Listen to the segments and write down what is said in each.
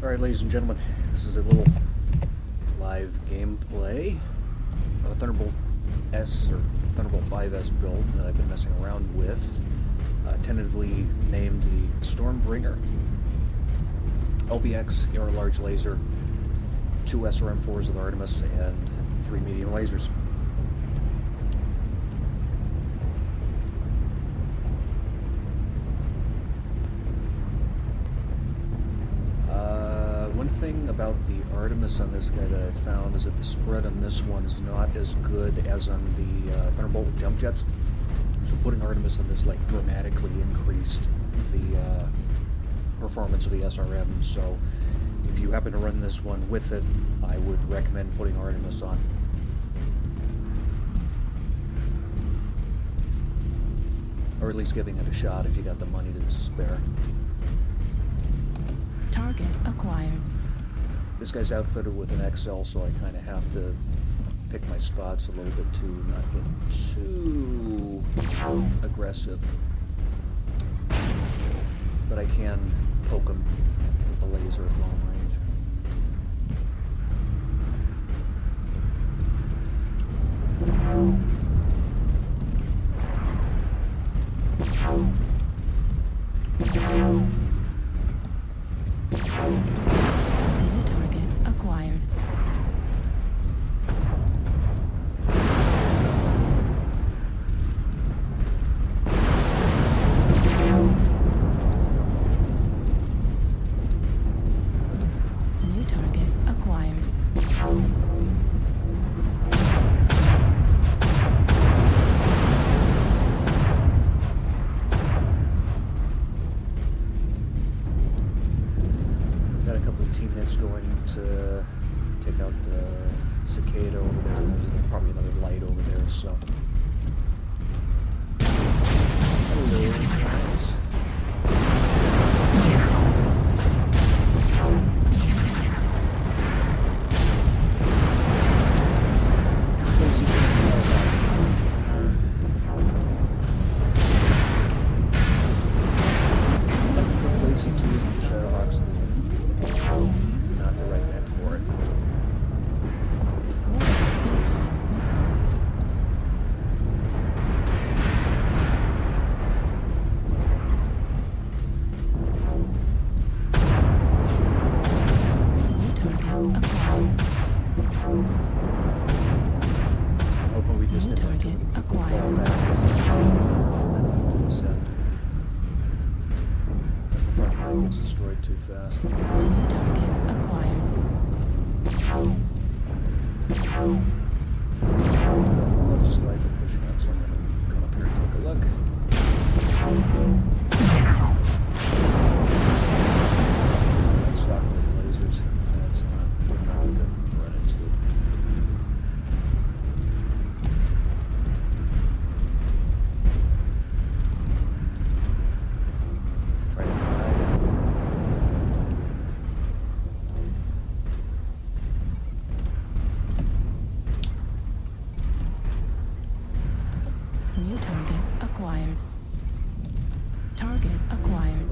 Alright, ladies and gentlemen, this is a little live gameplay of a Thunderbolt S or Thunderbolt 5S build that I've been messing around with, tentatively named the Stormbringer. LBX, AR large laser, 2 SRM4s with Artemis, and 3 medium lasers. One thing about the Artemis on this guy that I found is that the spread on this one is not as good as on the Thunderbolt with jump jets. So putting Artemis on this dramatically increased the performance of the SRM. So if you happen to run this one with it, I would recommend putting Artemis on. Or at least giving it a shot if you got the money to spare. Target acquired. This guy's outfitted with an XL, so I kind of have to pick my spots a little bit to not get too aggressive. But I can poke him with the laser at long range. New target acquired. New target acquired. Got a couple of teammates going to take out the cicada over there, and there's probably another light over there, so. Hello, guys. Crazy Triple AC2s and Shadowhawks. Not the right mech for it. New target acquired. Hoping we just New didn't have too target many people fall acquired. back. That descent. If the front line gets destroyed too fast. New target acquired. Looks like we're pushing up, so I'm going to come up here and take a look. Let's stop with the lasers. That's not really good for me to run into. Try to hide. New target acquired. Target acquired.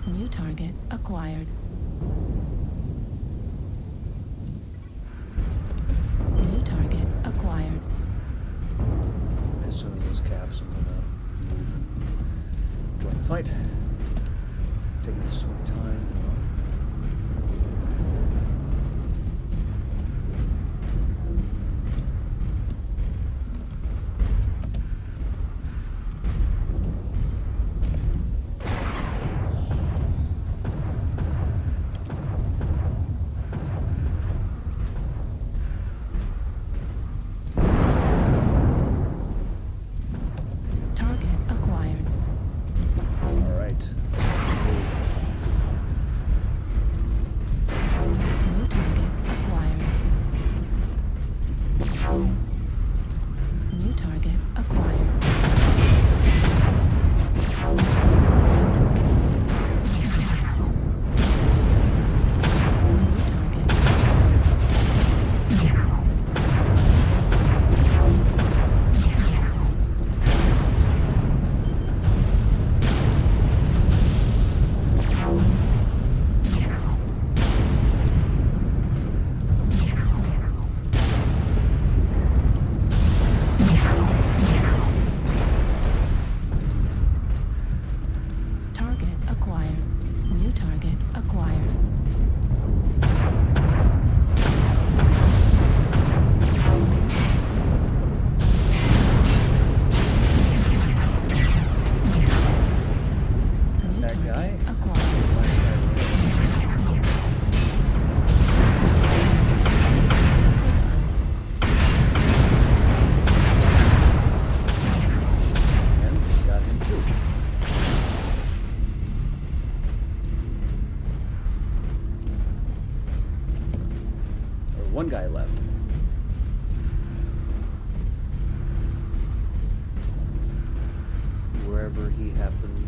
New target acquired. New target acquired. As soon as this caps, I'm going to move and join the fight. Taking this sweet time. Target acquired. All right. Move. New target acquired. New target acquired. New target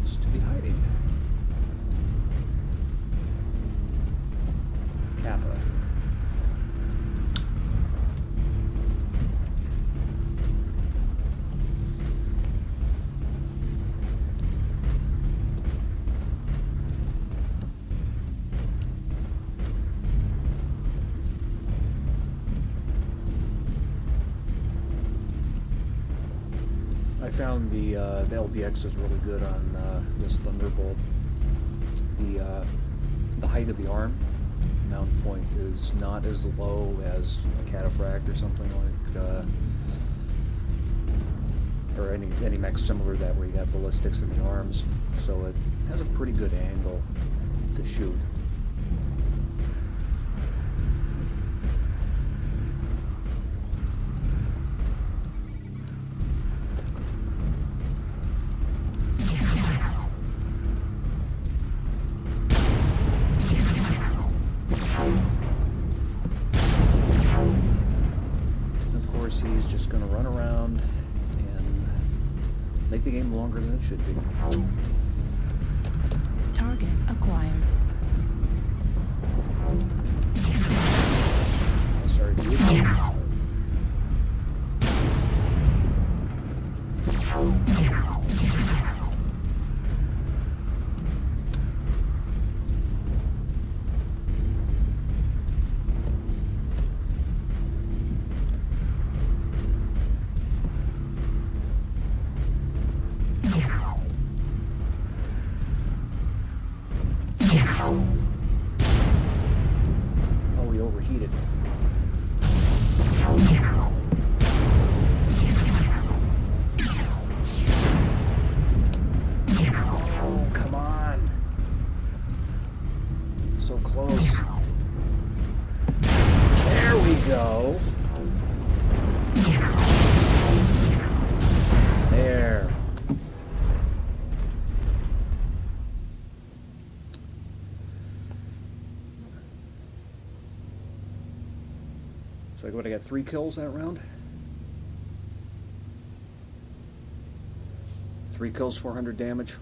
seems to be hiding. Kappa. I found the LBX is really good on this Thunderbolt. The height of the arm mount point is not as low as a Cataphract or something like, or any mech similar to that where you got ballistics in the arms. So it has a pretty good angle to shoot. He's just going to run around and make the game longer than it should be. Target acquired. Oh, sorry, dude. Oh, he overheated. Oh, come on. So close. There we go. There. So what, I got 3 kills that round? 3 kills, 400 damage.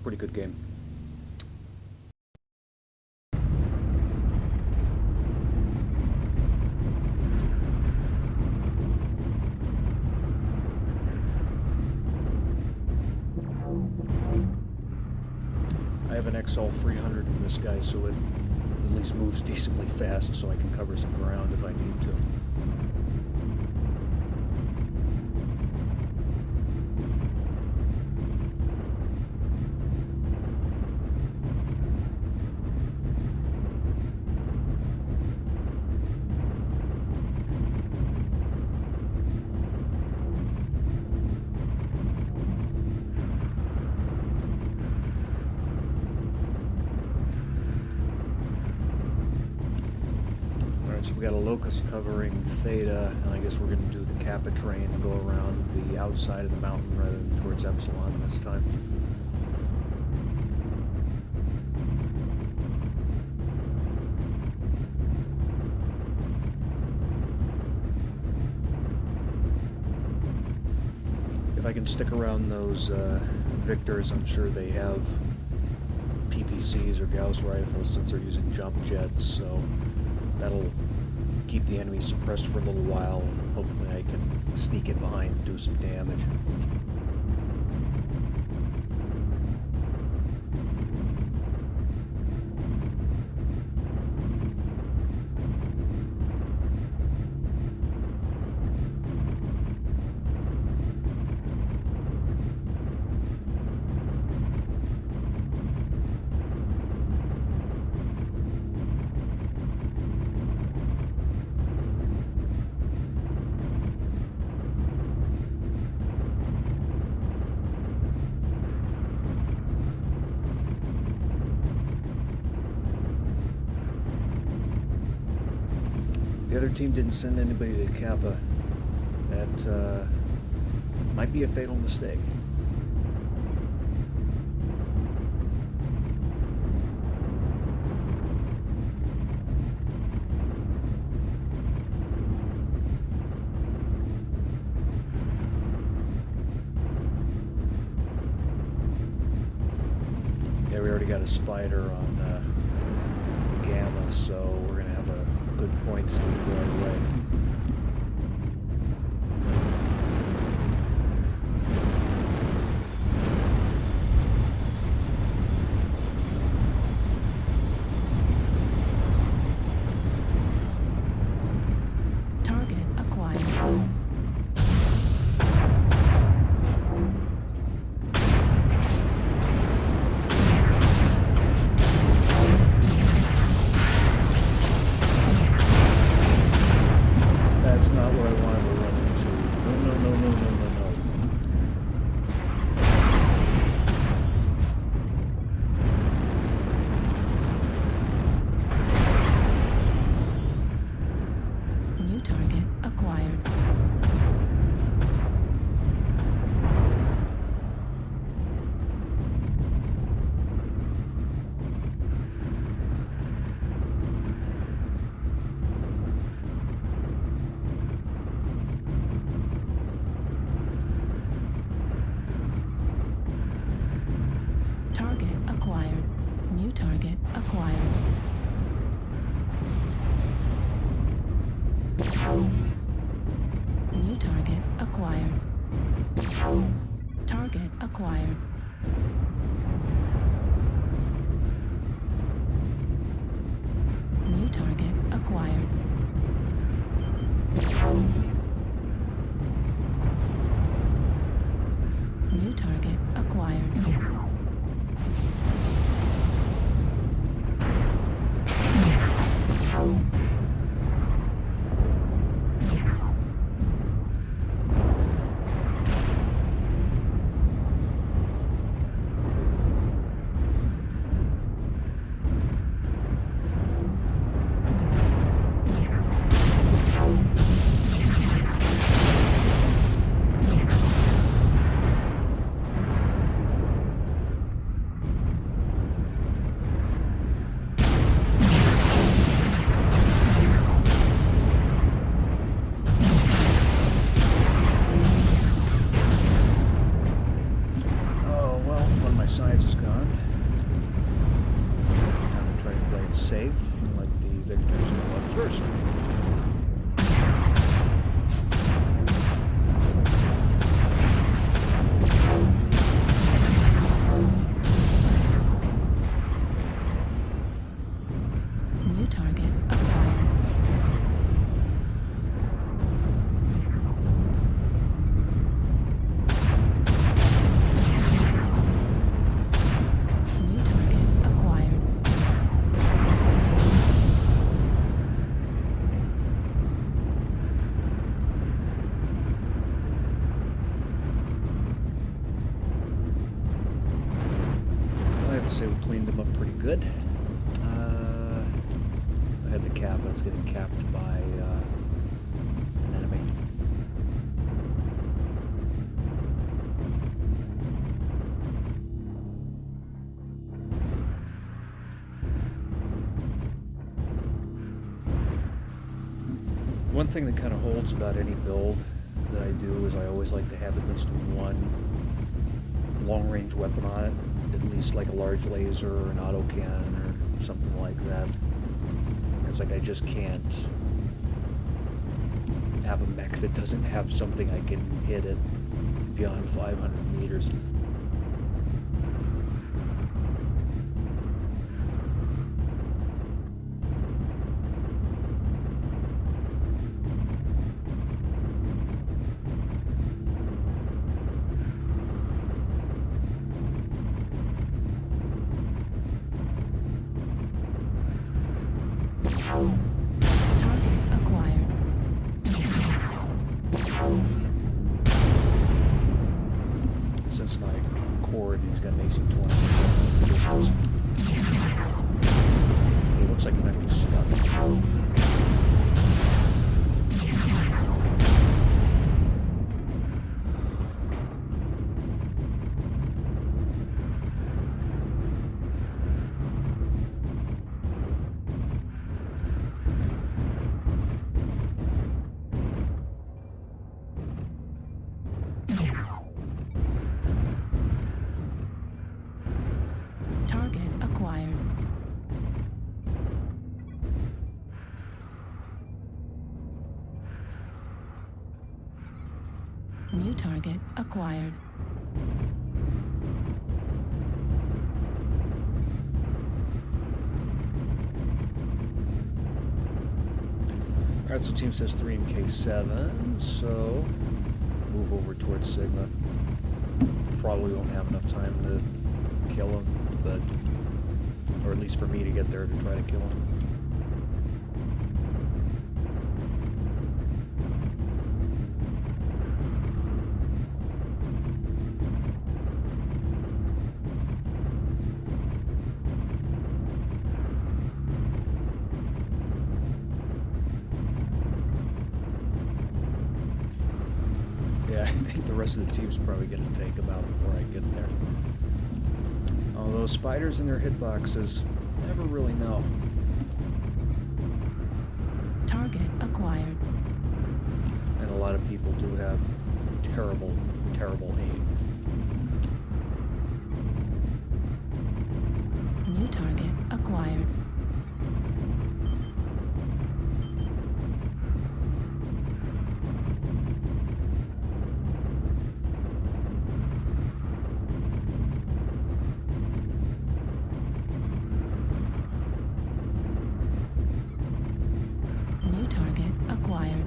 Pretty good game. I have an XL300 in this guy, so it at least moves decently fast, so I can cover some ground if I need to. So we got a locust covering Theta, and I guess we're going to do the Kappa train and go around the outside of the mountain rather than towards Epsilon this time. If I can stick around those Victors, I'm sure they have PPCs or Gauss rifles since they're using jump jets, so that'll keep the enemy suppressed for a little while, and hopefully I can sneak in behind and do some damage. The other team didn't send anybody to Kappa. That might be a fatal mistake. got a spider on Gamma, so we're going to have a good points lead right away. Target acquired. That's not what I wanted to run into. No, no, no, no, no, no, no. New target acquired. Target acquired. New target acquired. New target acquired. Target acquired. New target acquired. New target acquired. Oh, well, one of my science is gone. Time to try to play it safe and let the victors go up first. New target acquired. New target acquired. I have to say we cleaned them up pretty good. I had the cap. I was getting capped by an enemy. One thing that kind of holds about any build that I do is I always like to have at least one long-range weapon on it, at least like a large laser or an autocannon or something like that. It's like I just can't have a mech that doesn't have something I can hit it beyond 500 meters. Target acquired. Since my cord, he's got an AC-20 distance. He looks like he might be stuck. Target New target acquired. Alright, so team says 3 in K7, so move over towards Sigma. Probably won't have enough time to kill him, but, or at least for me to get there to try to kill him. Yeah, I think the rest of the team's probably going to take him out before I get there. Although spiders in their hitboxes never really know. Target acquired. And a lot of people do have terrible, terrible aim. New target acquired. New target acquired.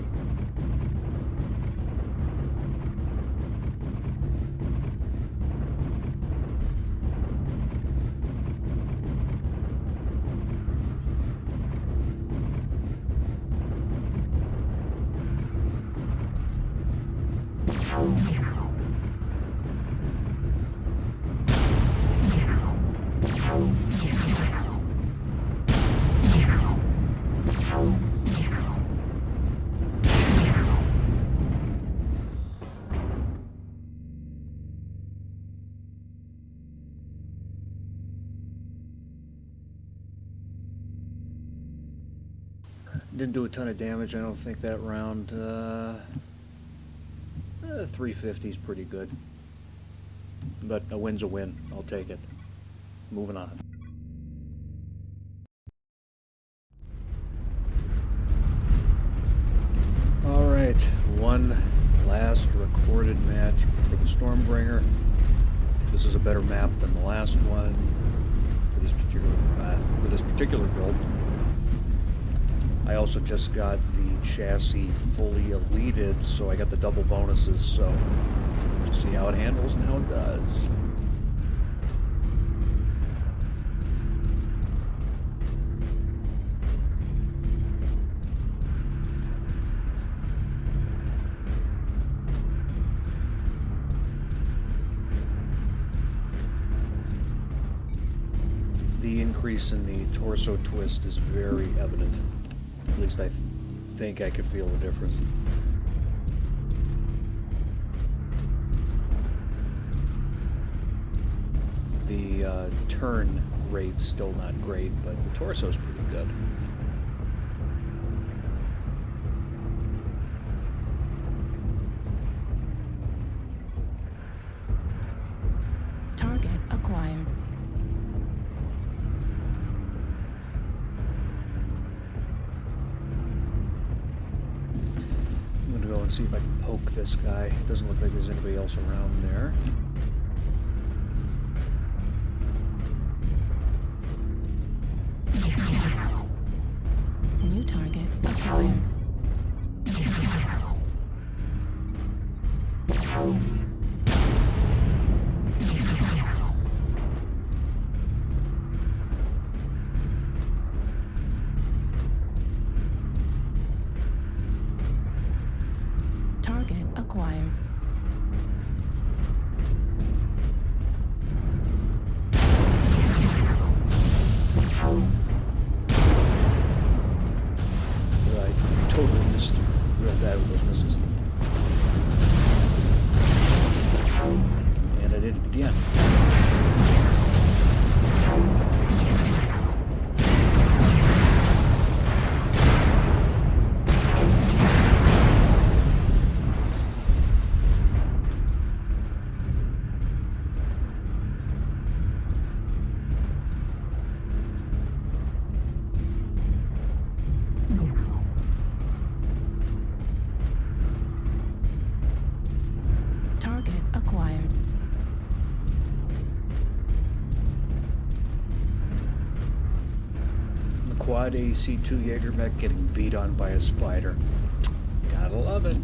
Didn't do a ton of damage, I don't think, that round. 350 is pretty good. But a win's a win. I'll take it. Moving on. Alright, one last recorded match for the Stormbringer. This is a better map than the last one for this particular build. I also just got the chassis fully elited, so I got the double bonuses, so we'll see how it handles and how it does. The increase in the torso twist is very evident. At least I think I could feel the difference. The turn rate's still not great, but the torso's pretty good. Target acquired. I'm gonna go and see if I can poke this guy. It doesn't look like there's anybody else around there. New target acquired. Target acquired. I totally missed real bad with those missiles. And I did it again. quad AC-2 Jaeger mech getting beat on by a spider. Gotta love it.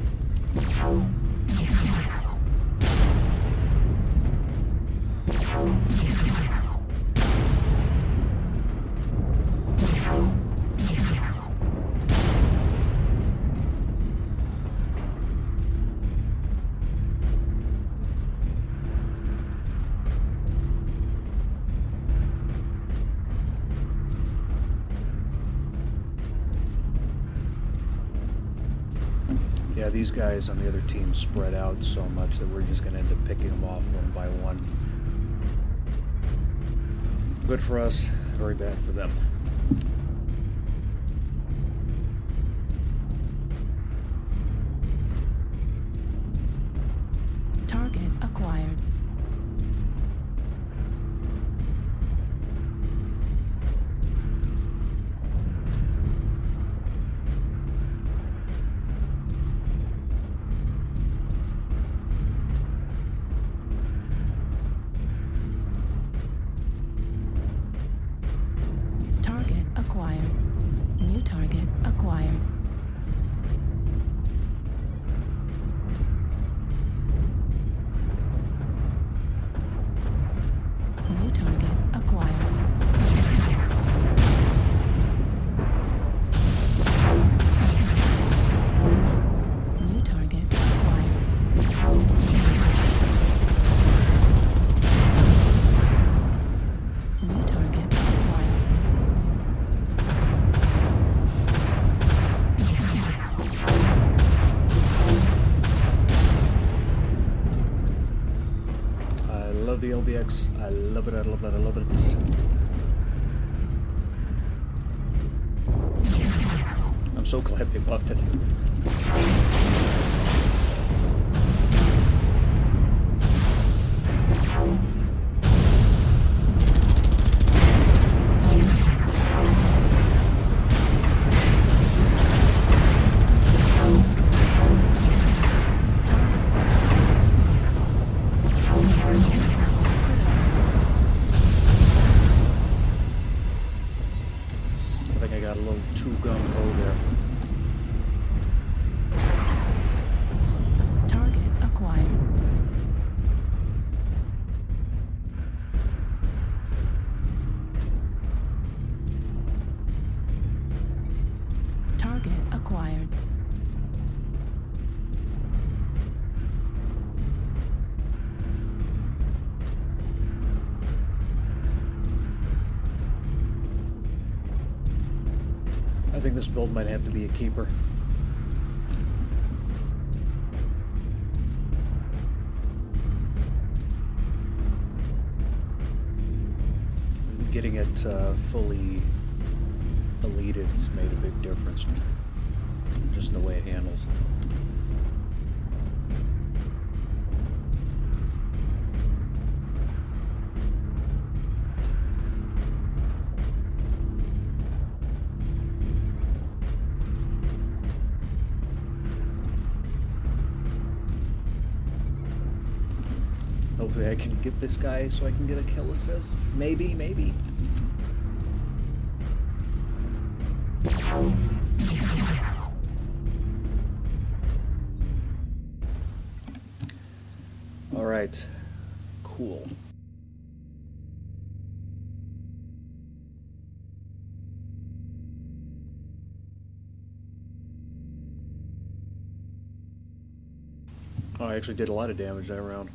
Yeah, these guys on the other team spread out so much that we're just going to end up picking them off one by one. Good for us, very bad for them. Target acquired. Target acquired. New target acquired. New target acquired. New target acquired. New target acquired. I love the LBX. I love it, I love it, I love it. I'm so glad they buffed it. I think I got a little too gung-ho there. Target acquired. Target acquired. I think this build might have to be a keeper. Getting it fully eliteed has made a big difference, just in the way it handles. Hopefully I can get this guy so I can get a kill assist. Maybe, maybe. All right, cool. Oh, I actually did a lot of damage that round.